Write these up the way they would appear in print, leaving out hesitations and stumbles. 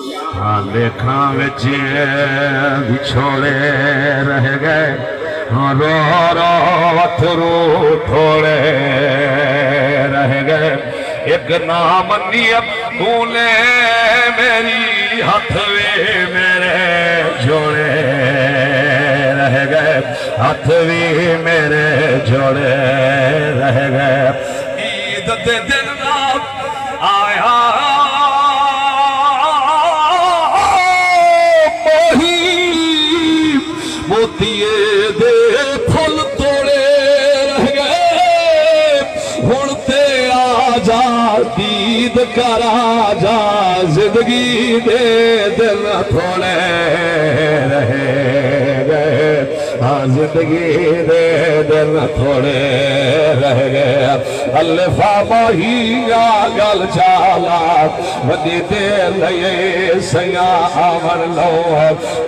لیکھاں وچ وچھوڑے رہ گئے رو رو اتھرو تھوڑے رہ گئے ایک نام نیت نے میری ہاتھ وے میرے جوڑے رہ گئے ہاتھ بھی میرے جوڑے رہ گئے عید دے دن آیا موتیے دے پھل توڑے رہ گئے ہن تے آجا دید کر آجا زندگی دے دل تھوڑے رہ گئے زندگی دے دل تھوڑے رہ گئے الفا مہیا گل چالا ودی دے لئے سیاں آمر لو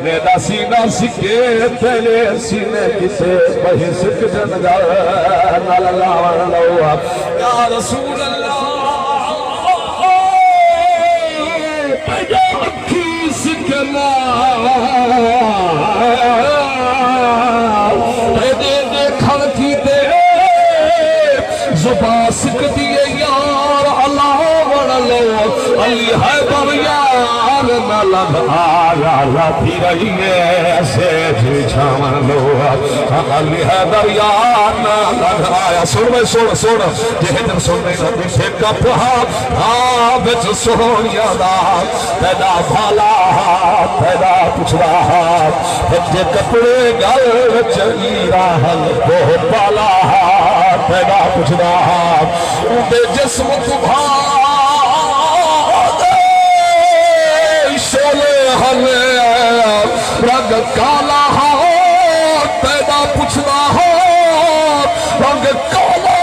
میرا سینہ سکے تیرے سینے کسے بہی سکھ جنگل نال لاور لو یا رسول اللہ تجھے اکھی سکنا زبان سکھ دیئے یار اللہ وڑ لو علی حیدر یار نہ لگ آیا لاتی رہی ہے ایسے جی چھامن لو علی حیدر یار نہ لگ آیا سن میں سن جہے جب سن میں نہ دیشے کپ بچ سونیا دا پیدا بھالا پیدا پچھ رہا بچے کپڑے گل چلی رہا بہت بالا پیدا پچھ رہا اندے جسم تبھا دے شولے ہلے رنگ کالا پیدا پچھ رہا رنگ کالا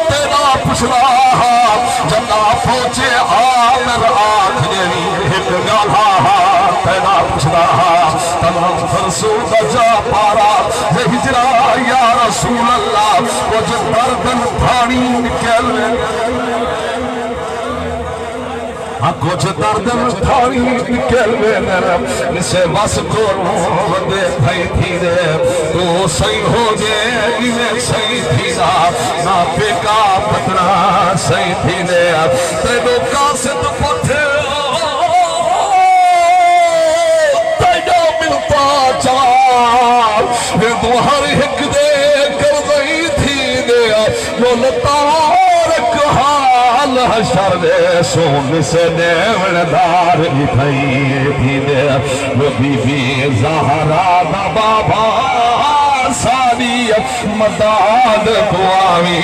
پیدا پچھ رہا جنا پہنچے آمر آکھنی ایک گالا پیدا پچھ رہا تمام فرسود جا پارا ہجرا یا رسول اللہ کچھ دردن پھاڑی نکل کچھ دردن پھاڑی نکل اسے بس کو بندے بھائی تھی دے تو صحیح ہو گئے انہیں صحیح تھی نہ پیکا پتنا صحیح تھی دے تیدو قاسد پتھے تیدو ملتا چار دو ہر ہک دے کر گئی تھی دے وہ لطارک حال حشر دے سون سے نیوڑدار اتھائی تھی دے وہ بی بی زہرا دا بابا ساری مداد دعاوی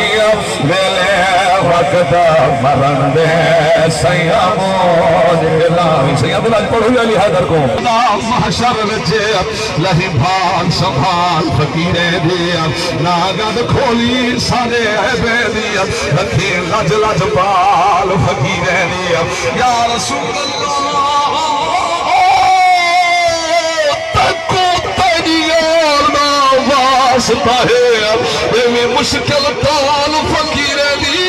میلے وقت مرن دے سیامون گلاوی سیام اللہ پڑھو یا علی حیدر کو محشر وچے لہی بھان سبھان فقیرے دیا ناگد کھولی سارے عیبے دیا رکھے لج لج بال فقیرے دیا یا رسول اللہ واسطہ ہے میں مشکل تال فقیر دی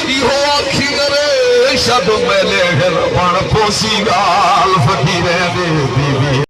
یہ آکھی نرے شد میں لے گھر پان پوسی گال فقیر دی بی بی